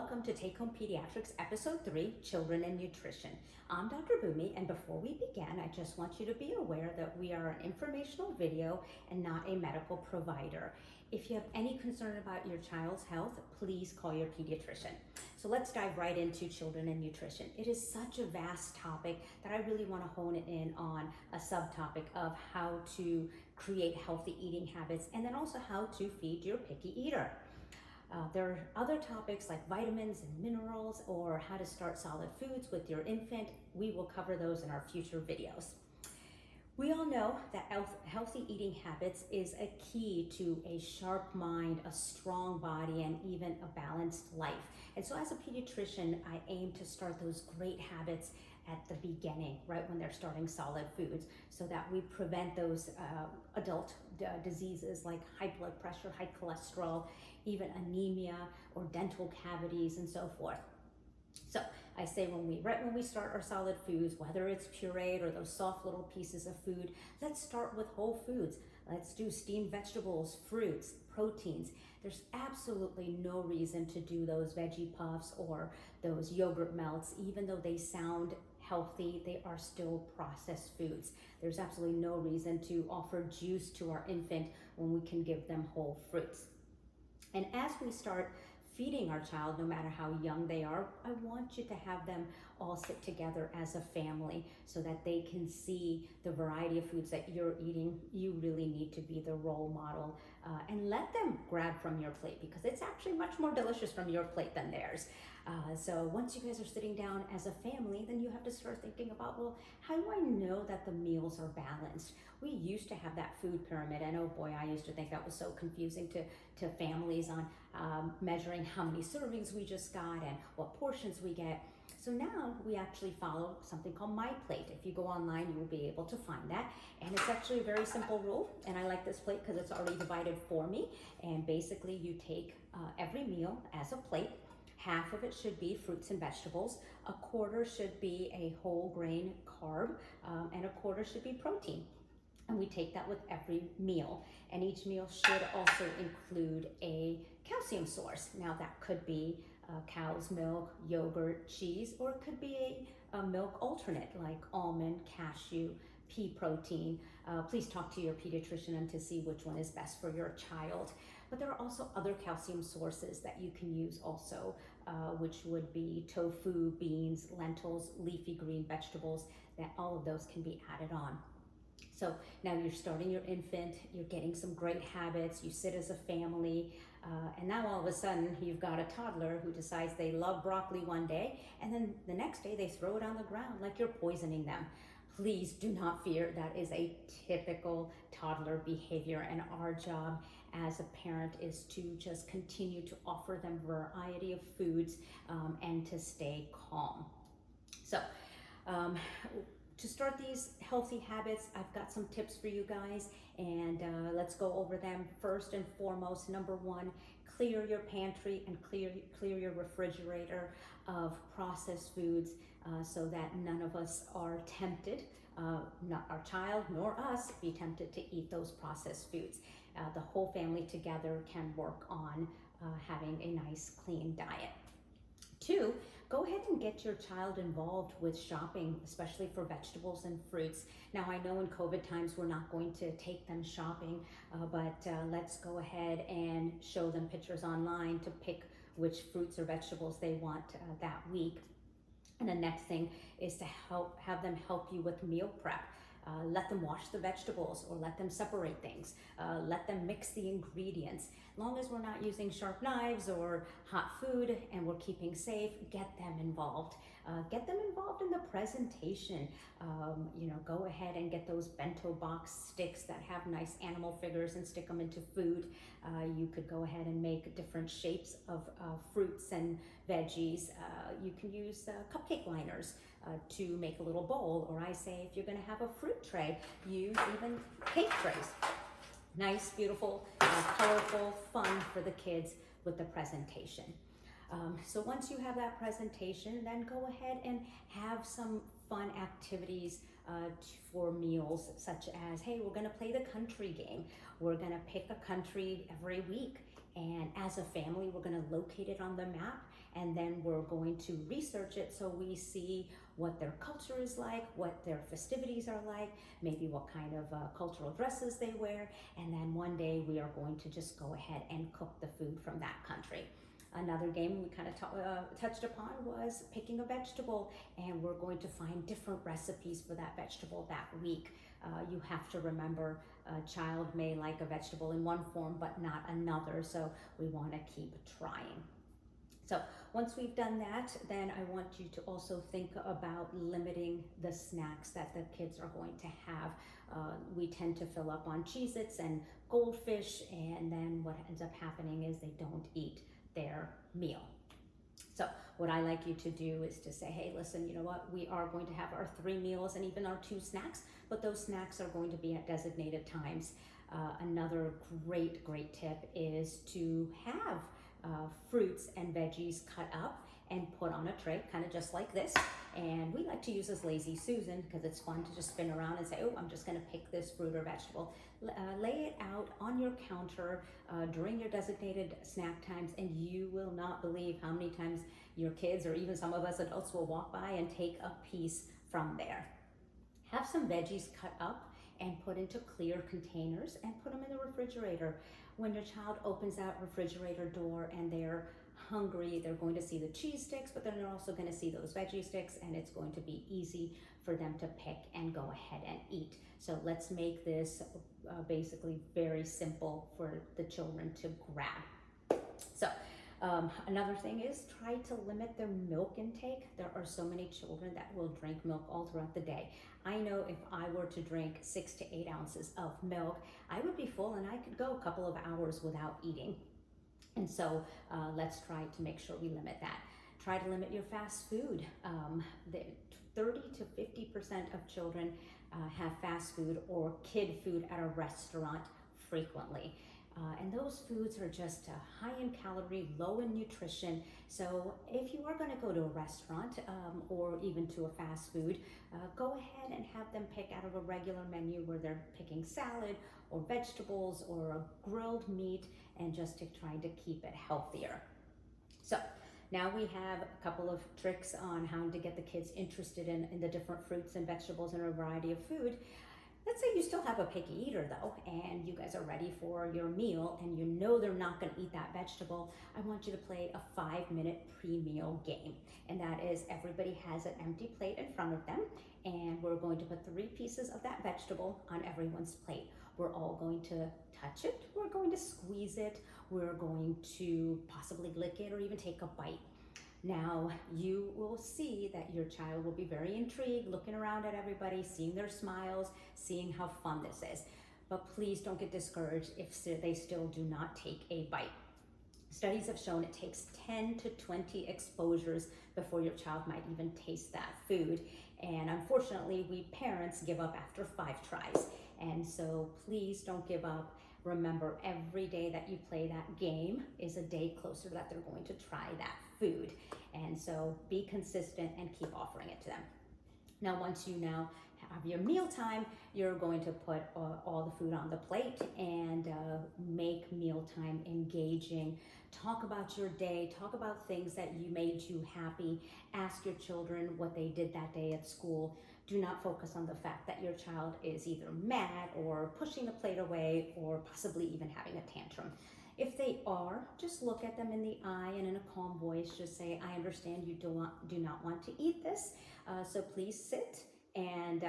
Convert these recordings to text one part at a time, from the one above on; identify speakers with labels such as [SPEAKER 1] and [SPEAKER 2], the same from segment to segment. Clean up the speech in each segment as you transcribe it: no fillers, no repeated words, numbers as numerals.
[SPEAKER 1] welcome to Take Home Pediatrics Episode 3, Children and Nutrition. I'm Dr. Bhumi, and before we begin, I just want you to be aware that we are an informational video and not a medical provider. If you have any concern about your child's health, please call your pediatrician. So let's dive right into children and nutrition. It is such a vast topic that I really want to hone it in on a subtopic of how to create healthy eating habits and then also how to feed your picky eater. There are other topics like vitamins and minerals or how to start solid foods with your infant. We will cover those in our future videos. We all know that healthy eating habits is a key to a sharp mind, a strong body, and even a balanced life. And so as a pediatrician, I aim to start those great habits at the beginning, right when they're starting solid foods, so that we prevent those adult diseases like high blood pressure, high cholesterol, even anemia or dental cavities and so forth. So I say right when we start our solid foods, whether it's pureed or those soft little pieces of food, let's start with whole foods. Let's do steamed vegetables, fruits, proteins. There's absolutely no reason to do those veggie puffs or those yogurt melts. Even though they sound healthy, they are still processed foods. There's absolutely no reason to offer juice to our infant when we can give them whole fruits. And as we start feeding our child, no matter how young they are, I want you to have them all sit together as a family so that they can see the variety of foods that you're eating. You really need to be the role model and let them grab from your plate, because it's actually much more delicious from your plate than theirs. So once you guys are sitting down as a family, then you have to start thinking about, well, how do I know that the meals are balanced? We used to have that food pyramid, and oh boy, I used to think that was so confusing to families on measuring how many servings we just got and what portions we get. So now we actually follow something called My Plate. If you go online, you will be able to find that. And it's actually a very simple rule. And I like this plate because it's already divided for me. And basically you take every meal as a plate. Half of it should be fruits and vegetables. A quarter should be a whole grain carb, and a quarter should be protein. And we take that with every meal. And each meal should also include a calcium source. Now that could be cow's milk, yogurt, cheese, or it could be a milk alternate like almond, cashew, pea protein. Please talk to your pediatrician and to see which one is best for your child. But there are also other calcium sources that you can use also, which would be tofu, beans, lentils, leafy green vegetables, that all of those can be added on. So now you're starting your infant, you're getting some great habits, you sit as a family, and now all of a sudden you've got a toddler who decides they love broccoli one day, and then the next day they throw it on the ground like you're poisoning them. Please do not fear. That is a typical toddler behavior, and our job as a parent is to just continue to offer them a variety of foods and to stay calm. So to start these healthy habits, I've got some tips for you guys, and let's go over them. First and foremost, number one, clear your pantry and clear your refrigerator of processed foods so that none of us are tempted, not our child nor us, be tempted to eat those processed foods. The whole family together can work on having a nice, clean diet. Two, go ahead and get your child involved with shopping, especially for vegetables and fruits. Now, I know in COVID times we're not going to take them shopping, but let's go ahead and show them pictures online to pick which fruits or vegetables they want that week. And the next thing is to have them help you with meal prep. Let them wash the vegetables or let them separate things. Let them mix the ingredients. As long as we're not using sharp knives or hot food and we're keeping safe, get them involved. Get them involved in the presentation. Go ahead and get those bento box sticks that have nice animal figures and stick them into food. You could go ahead and make different shapes of fruits and veggies. You can use cupcake liners to make a little bowl, or I say if you're going to have a fruit tray, use even cake trays. Nice, beautiful, colorful, fun for the kids with the presentation. So once you have that presentation, then go ahead and have some fun activities for meals, such as, hey, we're going to play the country game. We're going to pick a country every week, and as a family, we're going to locate it on the map and then we're going to research it so we see what their culture is like, what their festivities are like, maybe what kind of cultural dresses they wear, and then one day we are going to just go ahead and cook the food from that country. Another game we kind of touched upon was picking a vegetable, and we're going to find different recipes for that vegetable that week. You have to remember a child may like a vegetable in one form but not another, so we want to keep trying. So once we've done that, then I want you to also think about limiting the snacks that the kids are going to have. We tend to fill up on Cheez-Its and Goldfish, and then what ends up happening is they don't eat their meal. So what I like you to do is to say, hey, listen, you know what? We are going to have our 3 meals and even our 2 snacks, but those snacks are going to be at designated times. Another great tip is to have fruits and veggies cut up and put on a tray, kind of just like this. And we like to use this Lazy Susan because it's fun to just spin around and say, oh, I'm just going to pick this fruit or vegetable. Lay it out on your counter during your designated snack times, and you will not believe how many times your kids or even some of us adults will walk by and take a piece from there. Have some veggies cut up and put into clear containers and put them in the refrigerator. When your child opens that refrigerator door and they're hungry, they're going to see the cheese sticks, but then they're also going to see those veggie sticks, and it's going to be easy for them to pick and go ahead and eat. So let's make this basically very simple for the children to grab. So another thing is try to limit their milk intake. There are so many children that will drink milk all throughout the day. I know if I were to drink 6 to 8 ounces of milk, I would be full and I could go a couple of hours without eating. And so let's try to make sure we limit that. Try to limit your fast food. 30 to 50% of children have fast food or kid food at a restaurant frequently. And those foods are just high in calorie, low in nutrition. So if you are going to go to a restaurant or even to a fast food, go ahead and have them pick out of a regular menu where they're picking salad or vegetables or a grilled meat, and just to try to keep it healthier. So now we have a couple of tricks on how to get the kids interested in the different fruits and vegetables and a variety of food. Let's say you still have a picky eater though, and you guys are ready for your meal and you know they're not going to eat that vegetable. I want you to play a 5-minute pre-meal game. And that is, everybody has an empty plate in front of them, and we're going to put 3 pieces of that vegetable on everyone's plate. We're all going to touch it, we're going to squeeze it, we're going to possibly lick it or even take a bite. Now, you will see that your child will be very intrigued, looking around at everybody, seeing their smiles, seeing how fun this is. But please don't get discouraged if they still do not take a bite. Studies have shown it takes 10 to 20 exposures before your child might even taste that food. And unfortunately, we parents give up after 5 tries. And so please don't give up. Remember, every day that you play that game is a day closer that they're going to try that food. And so be consistent and keep offering it to them. Now, once you now have your mealtime, you're going to put all the food on the plate and make mealtime engaging. Talk about your day, talk about things that made you happy. Ask your children what they did that day at school. Do not focus on the fact that your child is either mad or pushing the plate away or possibly even having a tantrum. If they are, just look at them in the eye and in a calm voice, just say, I understand you do not want to eat this, so please sit and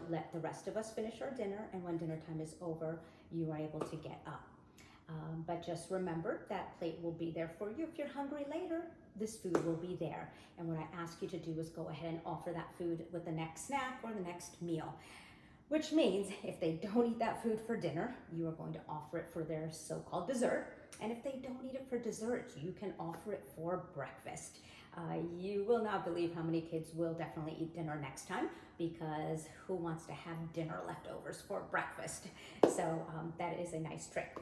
[SPEAKER 1] let the rest of us finish our dinner, and when dinner time is over, you are able to get up. But just remember, that plate will be there for you. If you're hungry later, this food will be there. And what I ask you to do is go ahead and offer that food with the next snack or the next meal. Which means if they don't eat that food for dinner, you are going to offer it for their so-called dessert. And if they don't eat it for dessert, you can offer it for breakfast. You will not believe how many kids will definitely eat dinner next time, because who wants to have dinner leftovers for breakfast? So that is a nice trick.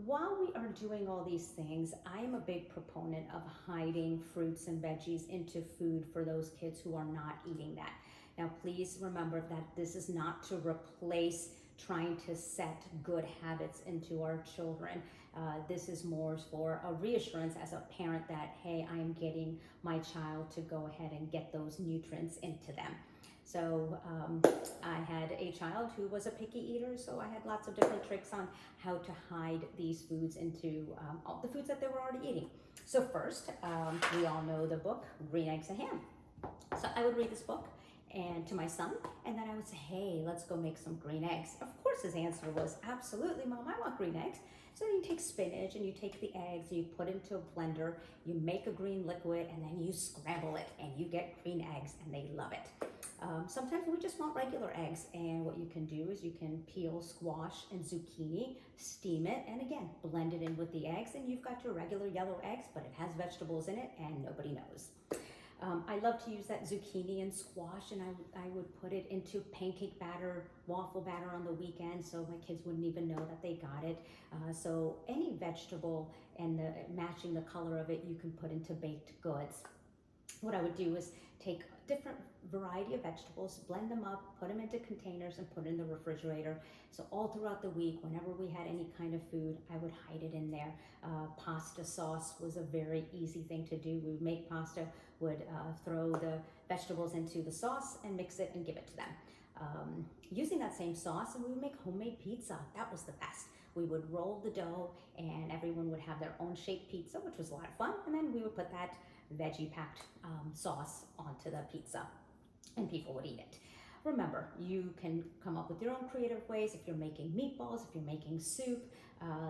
[SPEAKER 1] While we are doing all these things, I am a big proponent of hiding fruits and veggies into food for those kids who are not eating that. Now, please remember that this is not to replace trying to set good habits into our children. This is more for a reassurance as a parent that, hey, I'm getting my child to go ahead and get those nutrients into them. So I had a child who was a picky eater, so I had lots of different tricks on how to hide these foods into all the foods that they were already eating. So first, we all know the book, Green Eggs and Ham. So I would read this book and to my son, and then I would say, hey, let's go make some green eggs. Of course his answer was, absolutely, Mom, I want green eggs. So you take spinach and you take the eggs and you put it into a blender, you make a green liquid, and then you scramble it and you get green eggs, and they love it. Sometimes we just want regular eggs, and what you can do is you can peel squash and zucchini, steam it, and again, blend it in with the eggs, and you've got your regular yellow eggs, but it has vegetables in it and nobody knows. I love to use that zucchini and squash, and I would put it into pancake batter, waffle batter on the weekend, so my kids wouldn't even know that they got it. So any vegetable and matching the color of it, you can put into baked goods. What I would do is take different variety of vegetables, blend them up, put them into containers, and put it in the refrigerator. So all throughout the week, whenever we had any kind of food, I would hide it in there. Pasta sauce was a very easy thing to do. We would make pasta, would throw the vegetables into the sauce and mix it and give it to them. Using that same sauce, and we would make homemade pizza. That was the best. We would roll the dough, and everyone would have their own shaped pizza, which was a lot of fun. And then we would put that veggie packed sauce onto the pizza, and people would eat it. Remember, you can come up with your own creative ways. If you're making meatballs, if you're making soup,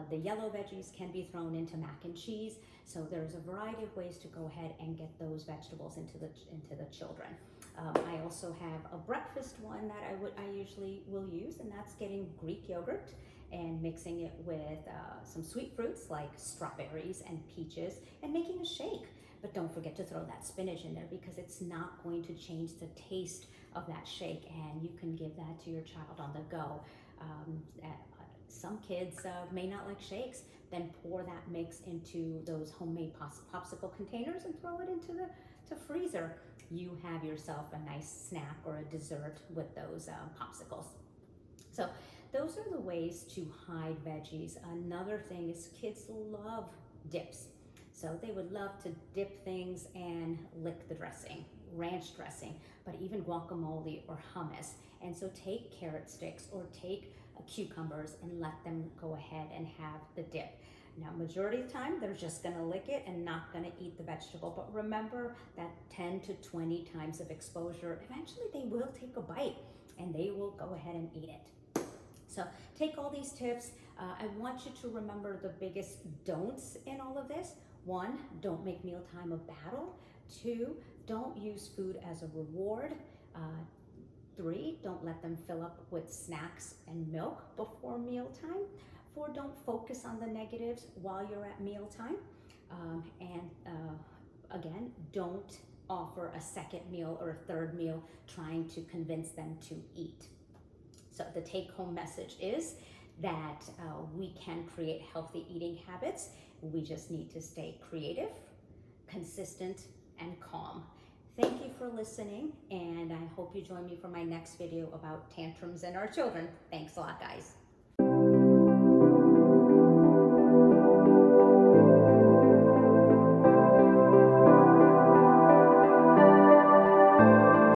[SPEAKER 1] the yellow veggies can be thrown into mac and cheese. So there's a variety of ways to go ahead and get those vegetables into the children. I also have a breakfast one that I usually will use, and that's getting Greek yogurt and mixing it with some sweet fruits like strawberries and peaches, and making a shake. But don't forget to throw that spinach in there, because it's not going to change the taste of that shake, and you can give that to your child on the go. Some kids may not like shakes. Then pour that mix into those homemade popsicle containers and throw it into the freezer. You have yourself a nice snack or a dessert with those popsicles. So those are the ways to hide veggies. Another thing is kids love dips. So they would love to dip things and lick the dressing, ranch dressing, but even guacamole or hummus. And so take carrot sticks or take cucumbers and let them go ahead and have the dip. Now, majority of the time, they're just gonna lick it and not gonna eat the vegetable. But remember that 10 to 20 times of exposure, eventually they will take a bite and they will go ahead and eat it. So take all these tips. I want you to remember the biggest don'ts in all of this. 1, don't make mealtime a battle. 2, don't use food as a reward. 3, don't let them fill up with snacks and milk before mealtime. 4, don't focus on the negatives while you're at mealtime. Again, don't offer a second meal or a third meal trying to convince them to eat. So the take-home message is that we can create healthy eating habits. We just need to stay creative, consistent, and calm. Thank you for listening, and I hope you join me for my next video about tantrums in our children. Thanks a lot, guys.